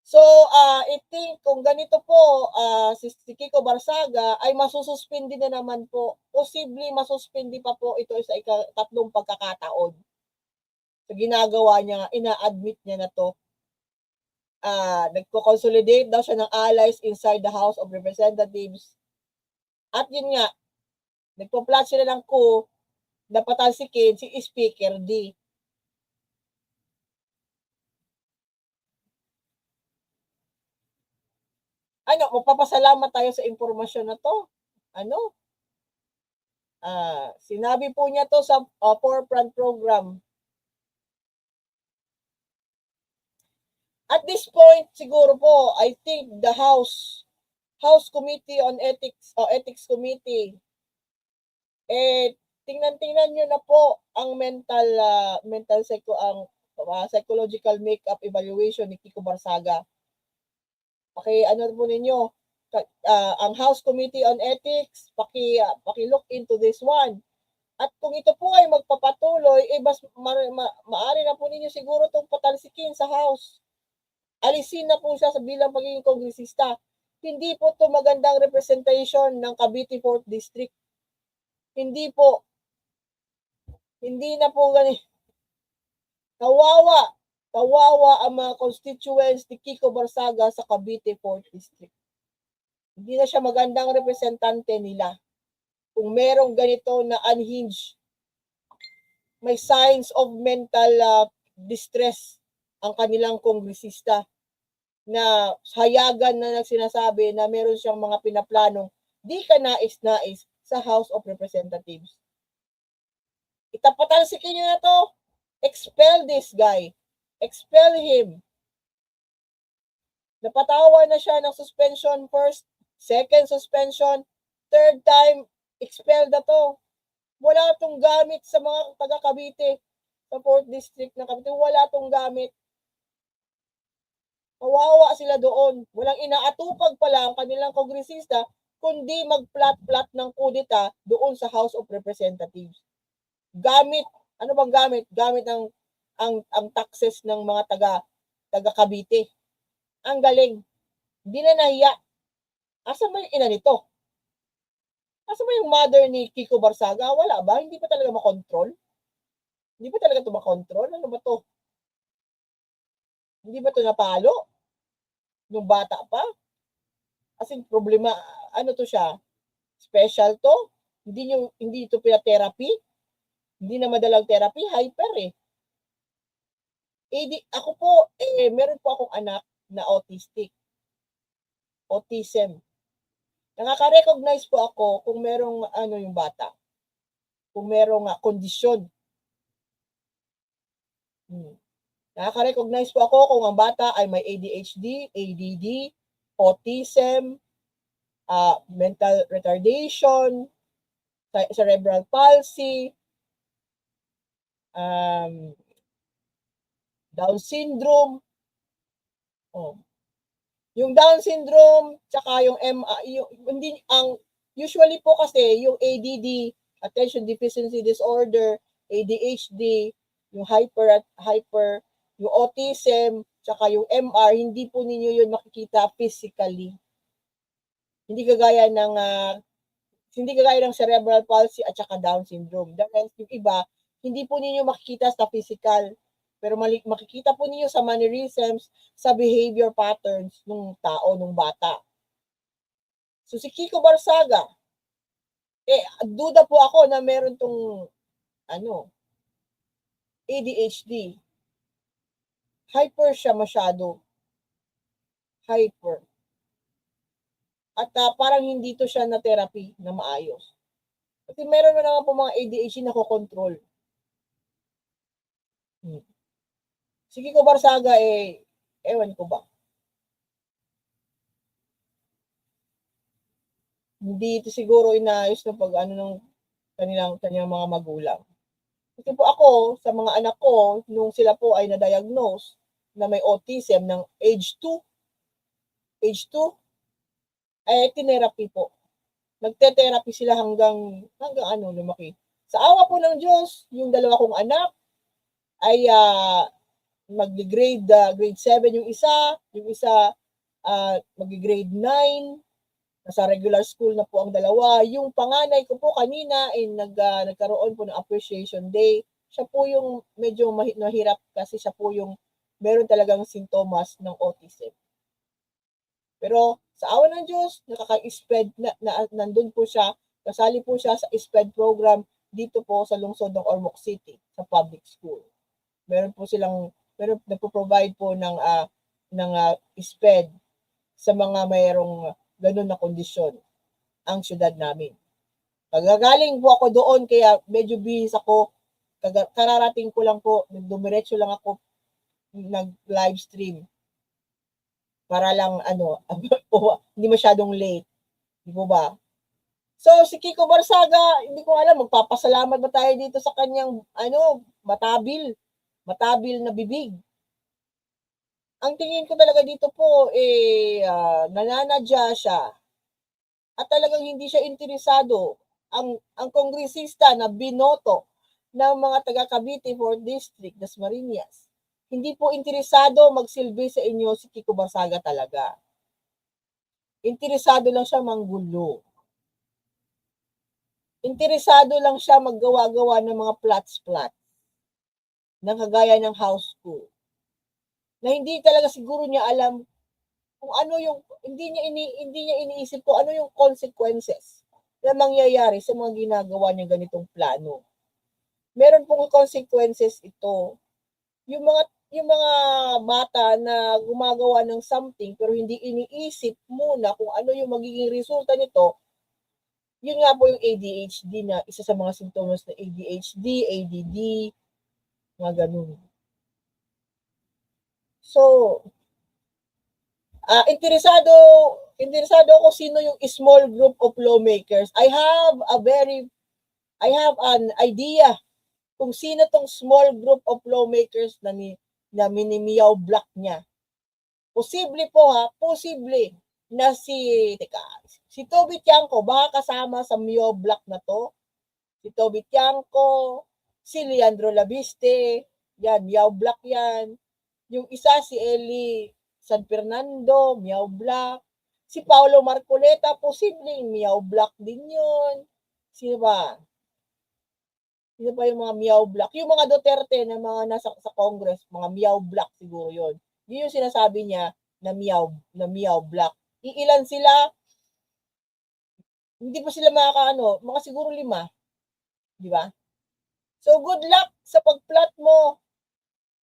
So, I think kung ganito po, si Kiko Barsaga ay masususpindi na naman po. Posible masuspindi pa po ito sa tatlong pagkakataon. So, ginagawa niya, ina-admit niya na to. Nagko-consolidate daw siya ng allies inside the House of Representatives. At yun nga, nagpo-plot sila ng coup na patalsikin si Speaker D. Magpapasalamat tayo sa impormasyon na to. Sinabi po niya to sa forefront program. At this point, siguro po, I think the House Committee on Ethics o Ethics Committee, tingnan niyo na po ang psychological makeup evaluation ni Kiko Barsaga. Po ninyo, ang House Committee on Ethics, paki-look into this one. At kung ito po ay magpapatuloy, maaari na po ninyo siguro itong patalsikin sa House. Alisin na po siya sa bilang pagiging kongresista. Hindi po ito magandang representation ng Cavite 4th District. Hindi na po ganito. Kawawa ang mga constituents ni Kiko Barsaga sa Cavite 4th District. Hindi na siya magandang representante nila. Kung merong ganito na unhinged, may signs of mental distress ang kanilang kongresista na hayagan na nagsinasabi na meron siyang mga pinaplanong di ka nais-nais sa House of Representatives. Itapatalsikin niyo na to. Expel this guy. Expel him. Napatawa na siya ng suspension first, second suspension, third time, expel na to. Wala tong gamit sa mga taga Cavite, sa 4th District na Cavite. Wala tong gamit. Kawawa sila doon. Walang inaatupag pala ang kanilang kongresista kundi mag-plot ng kudeta doon sa House of Representatives. Gamit, ano bang gamit? Gamit ang taxes ng mga taga Cavite. Ang galing. Hindi na nahiya. Asa ba yung ina nito? Asa ba yung mother ni Kiko Barsaga? Wala ba? Hindi pa talaga makontrol? Hindi ba talaga ito makontrol? Ano ba to? Hindi ba ito napalo? Nung bata pa? As in, problema, ano to siya? Special to? Hindi ito pina-therapy? Hindi na madalang therapy? Hyper eh. Ako po, meron po akong anak na autistic. Autism. Nakaka-recognize po ako kung merong yung bata. Kung merong kondisyon. Nakaka-recognize po ako kung ang bata ay may ADHD, ADD, autism, mental retardation, cerebral palsy, Down syndrome. Oh. Yung Down syndrome, tsaka yung hindi, usually po kasi yung ADD, attention deficiency disorder, ADHD, yung hyper, yung autism, tsaka yung MR, hindi po ninyo yun makikita physically. Hindi kagaya ng cerebral palsy at saka Down syndrome. Dahil yung iba, hindi po ninyo makikita sa physical. Pero makikita po ninyo sa mannerisms, sa behavior patterns ng tao, ng bata. So si Kiko Barsaga, duda po ako na meron tong ADHD. Hyper siya masyado. Hyper. At parang hindi to siya na therapy na maayos. Kasi meron na naman po mga ADHD na kokontrol. Si Kiko Barsaga, ewan ko ba. Hindi ito siguro inayos na pag ng kanilang mga magulang. Kasi po ako, sa mga anak ko, nung sila po ay na-diagnose na may autism ng age 2, tinerapi po. Nagte-therapy sila hanggang lumaki. Sa awa po ng Diyos, yung dalawa kong anak ay grade 7 yung isa mag-grade 9, nasa regular school na po ang dalawa. Yung panganay ko po kanina ay nagkaroon po ng appreciation day. Siya po yung medyo mahirap kasi siya po yung meron talagang sintomas ng autism. Pero sa awa ng Diyos, nakaka-SPED nandun po siya, kasali po siya sa SPED program dito po sa lungsod ng Ormoc City sa public school. Meron nagpo-provide po ng SPED sa mga mayroong ganun na kondisyon ang syudad namin. Kagagaling po ako doon kaya medyo bihis ako. Kararating ko lang po, dumiretso lang ako nag-live stream para lang hindi masyadong late. Di po ba? So si Kiko Barsaga, hindi ko alam magpapasalamat ba tayo dito sa kanyang matabil na bibig. Ang tingin ko talaga dito po nananadya siya at talagang hindi siya interesado. Ang kongresista na binoto ng mga taga Cavite 4th District, Dasmariñas, hindi po interesado magsilbi sa inyo si Kiko Barsaga talaga. Interesado lang siya manggulo. Interesado lang siya maggawa-gawa ng mga plots na kagaya ng house school. Na hindi talaga siguro niya alam kung ano yung hindi niya iniisip ko ano yung consequences na mangyayari sa mga ginagawa niya ganitong plano. Meron pong consequences ito. Yung mga bata na gumagawa ng something pero hindi iniisip muna kung ano yung magiging resulta nito. Yun nga po yung ADHD na isa sa mga sintomas ng ADHD, ADD, mga ganun. So, interesado ako sino yung small group of lawmakers. I have an idea kung sino tong small group of lawmakers na minimiyaw block niya. Posible na si Toby Tiangco baka kasama sa Mio block na to. Si Toby Tiangco, si Leandro Labiste, yan, Miao block yan. Yung isa si Eli San Fernando, Miao block. Si Paolo Marcoleta, posibleng Miao block din yun. Sino ba? Sino pa yung mga Miao block? Yung mga Duterte na mga nasa sa Congress, mga Miao block siguro yun. Yun yung sinasabi niya na Miao block. Iilan sila? Hindi pa sila mga siguro 5. Di ba? So good luck sa pagplot mo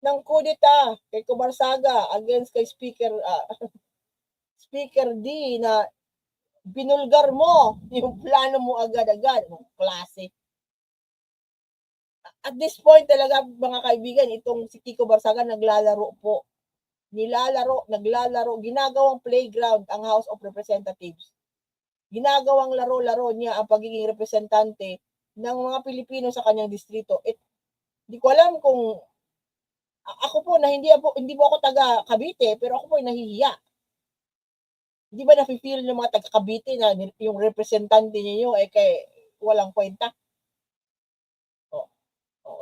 ng kudeta kay Kubarsaga against kay Speaker D na binulgar mo yung plano mo agad-agad. Klase. At this point talaga mga kaibigan, itong si Kiko Barsaga naglalaro, ginagawang playground ang House of Representatives. ginagawang laro-laro niya ang pagiging representante ng mga Pilipino sa kanyang distrito. Di ko alam kung ako po na hindi po ako taga Cavite, pero ako po ay nahihiya. Di ba nafe-feel ng mga taga Cavite na yung representante niyo ay walang kwenta?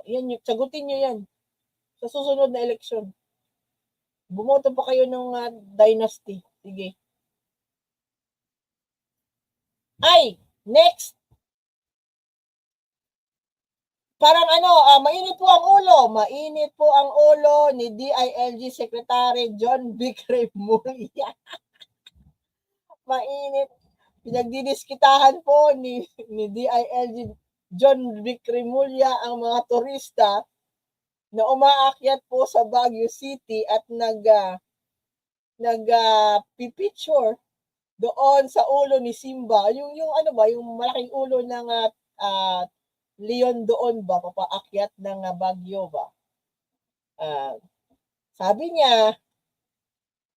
Yan, sagutin niyo yan sa susunod na eleksyon. Bumoto pa kayo ng dynasty. Sige. Ay, next. Parang mainit po ang ulo. Mainit po ang ulo ni DILG Secretary John Vic Remulla. Mainit. Pinagdidiskitahan po ni DILG John Vic Remulla ang mga turista na umaakyat po sa Baguio City at pipicture doon sa ulo ni Simba. Yung yung malaking ulo ng leon doon ba, papaakyat ng Baguio ba. Sabi niya,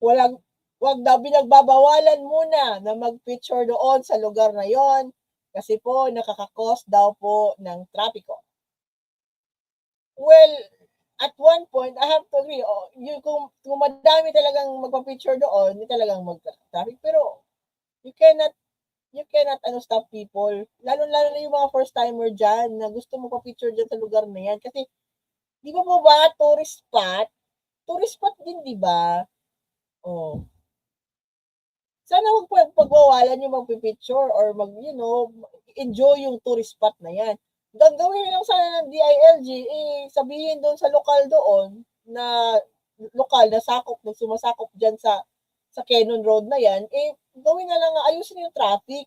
wag daw, binagbabawalan muna na mag-picture doon sa lugar na yon kasi po nakaka-cause daw po ng trapiko. Well, at one point, I have to agree, kung madami talagang magpa-picture doon, hindi talagang mag-traffic, pero you cannot stop people. Lalo na yung mga first-timer dyan na gusto mo pa-picture dyan sa lugar na yan. Kasi, di ba po ba, tourist spot? Tourist spot din, di ba? Sana huwag pagbawalan yung magpipicture or enjoy yung tourist spot na yan. Gagawin lang sana ng DILG, sabihin doon sa lokal doon na sakop, na sumasakop dyan sa Quezon Road na yan, gawin na lang, ayusin yung traffic,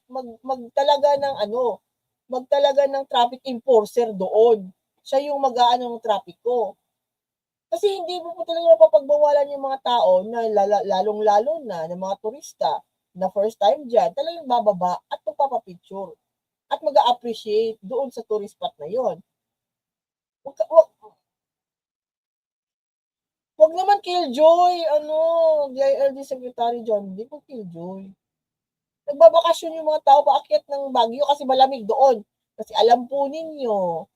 magtalaga ng traffic enforcer doon. Siya yung mag-aano ng trapiko. Kasi hindi mo po talaga mapapagbawalan yung mga tao na lalong-lalo na ng mga turista na first time dyan, talagang bababa at magpapapicture at mag-appreciate doon sa tourist spot na yon. Wag naman killjoy, DILG Secretary John, hindi po killjoy. Nagbabakasyon yung mga tao paakyat ng Baguio kasi malamig doon. Kasi alam po ninyo,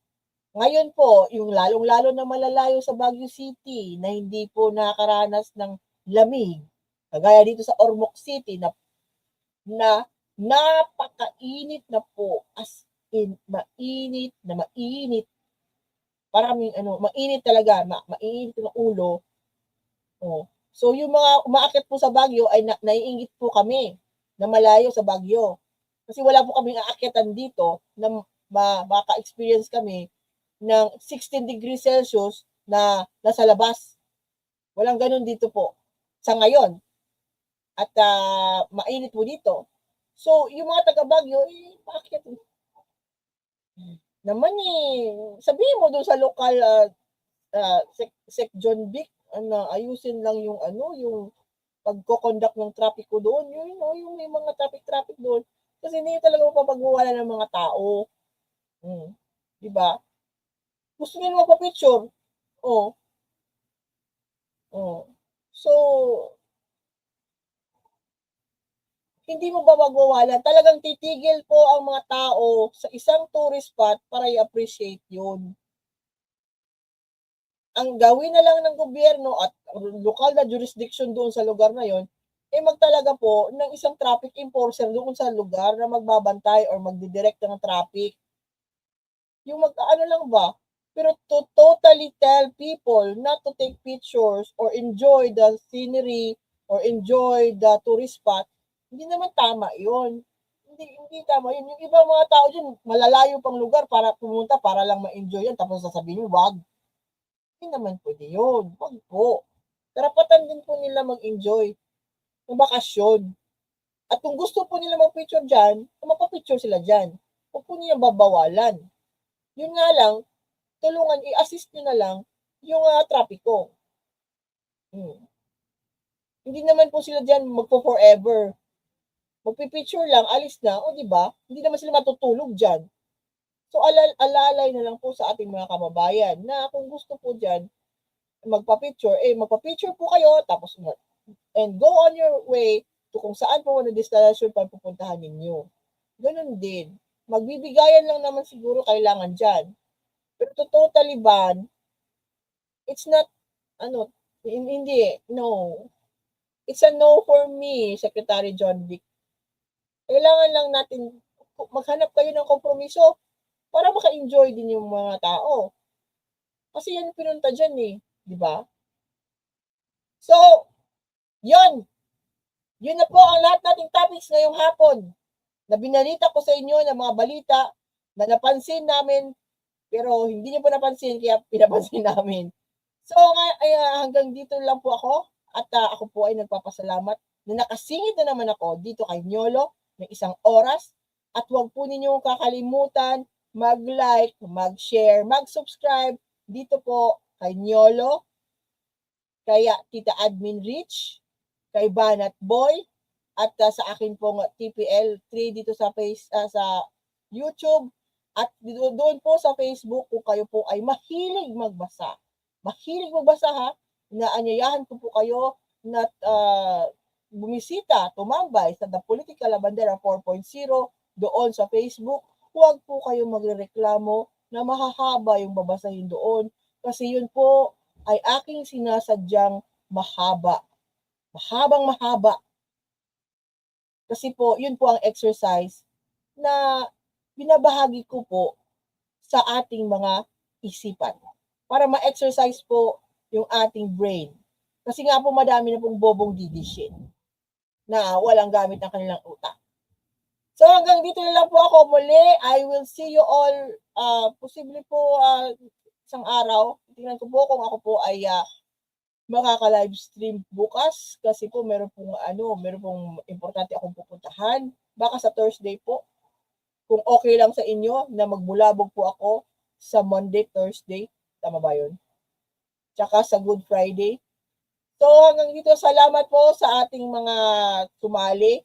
ngayon po, yung lalong-lalo na malalayo sa Baguio City na hindi po nakakaranas ng lamig, kagaya dito sa Ormoc City na napakainit na po, as in, mainit na mainit. Parang mainit talaga, mainit ng ulo. So, yung mga umaakyat po sa Baguio ay naiingit po kami na malayo sa Baguio. Kasi wala po kaming aakyatan dito na maka-experience kami ng 16 degrees Celsius na nasa labas. Walang ganun dito po sa ngayon. At mainit po dito. So, yung mga taga Baguio, paakyat naman sabihin mo doon sa local Sec John Vic, ayusin lang yung yung pagko-conduct ng trapiko doon, yung may mga traffic doon. Kasi hindi talaga mapapagwawala ng mga tao. Di ba? Gusto nila magpa-picture. So, hindi mo ba magwawalan? Talagang titigil po ang mga tao sa isang tourist spot para i-appreciate yun. Ang gawin na lang ng gobyerno at lokal na jurisdiction doon sa lugar na yon, magtalaga po ng isang traffic enforcer doon sa lugar na magbabantay or magdidirect ng traffic. Yung lang ba? Pero to totally tell people not to take pictures or enjoy the scenery or enjoy the tourist spot, hindi naman tama yun. Hindi tama yun. Yung ibang mga tao dyan, malalayo pang lugar para pumunta para lang ma-enjoy yan. Tapos sasabihin nyo, wag. Hindi naman pwede yun. Wag po. Karapatan din po nila mag-enjoy ng bakasyon. At kung gusto po nila mag-picture dyan, magpa-picture sila dyan. Huwag po nila babawalan. Yun nga lang, tulungan, i-assist nyo na lang yung trapiko. Hindi naman po sila dyan magpo-forever. Magpipicture lang, alis na, di ba? Hindi naman sila matutulog dyan. So, alalay na lang po sa ating mga kababayan na kung gusto po dyan magpa-picture, magpa-picture po kayo, tapos and go on your way to kung saan po na destination pa pupuntahan ninyo. ganun din. Magbibigayan lang naman siguro kailangan dyan. Pero to totally ban, it's not, hindi, no. It's a no for me, Secretary John Vic. Kailangan lang natin maghanap kayo ng kompromiso para maka-enjoy din yung mga tao. Kasi yan pinunta dyan eh, di ba? So, yun. Yun na po ang lahat nating topics ngayong hapon na binalita ko sa inyo ng mga balita na napansin namin pero hindi niyo po napansin kaya pinapansin namin. So hanggang dito lang po ako at ako po ay nagpapasalamat na nakasingit na naman ako dito kay Nyolo ng 1 oras at huwag po ninyong kakalimutan mag-like, mag-share, mag-subscribe dito po kay Nyolo, kaya Tita Admin Rich, kay Banat Boy, at sa akin pong TPL3 dito sa sa YouTube at doon po sa Facebook kung kayo po ay mahilig magbasa. Mahilig magbasa ha, inaanyayahan ko po kayo na bumisita, tumambay sa The Political Labandera 4.0 doon sa Facebook. Huwag po kayo magrereklamo na mahahaba yung babasahin doon kasi yun po ay aking sinasadyang mahaba. Mahabang mahaba. Kasi po, yun po ang exercise na binabahagi ko po sa ating mga isipan. Para ma-exercise po yung ating brain. Kasi nga po madami na pong bobong didishin na walang gamit ng kanilang utak. So hanggang dito na lang po ako muli. I will see you all posible po isang araw. Tingnan ko po kung ako po ay makaka-live stream bukas kasi po meron pong importante akong pupuntahan. Baka sa Thursday po. Kung okay lang sa inyo na magbulabog po ako sa Monday, Thursday. Tama ba yun? Tsaka sa Good Friday. So hanggang dito, salamat po sa ating mga sumali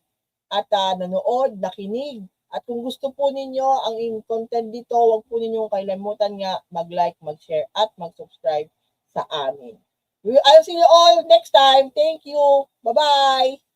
at nanood, nakinig. At kung gusto po ninyo ang content dito, huwag po ninyong kalimutan nga mag-like, mag-share at mag-subscribe sa amin. I'll see you all next time. Thank you. Bye-bye.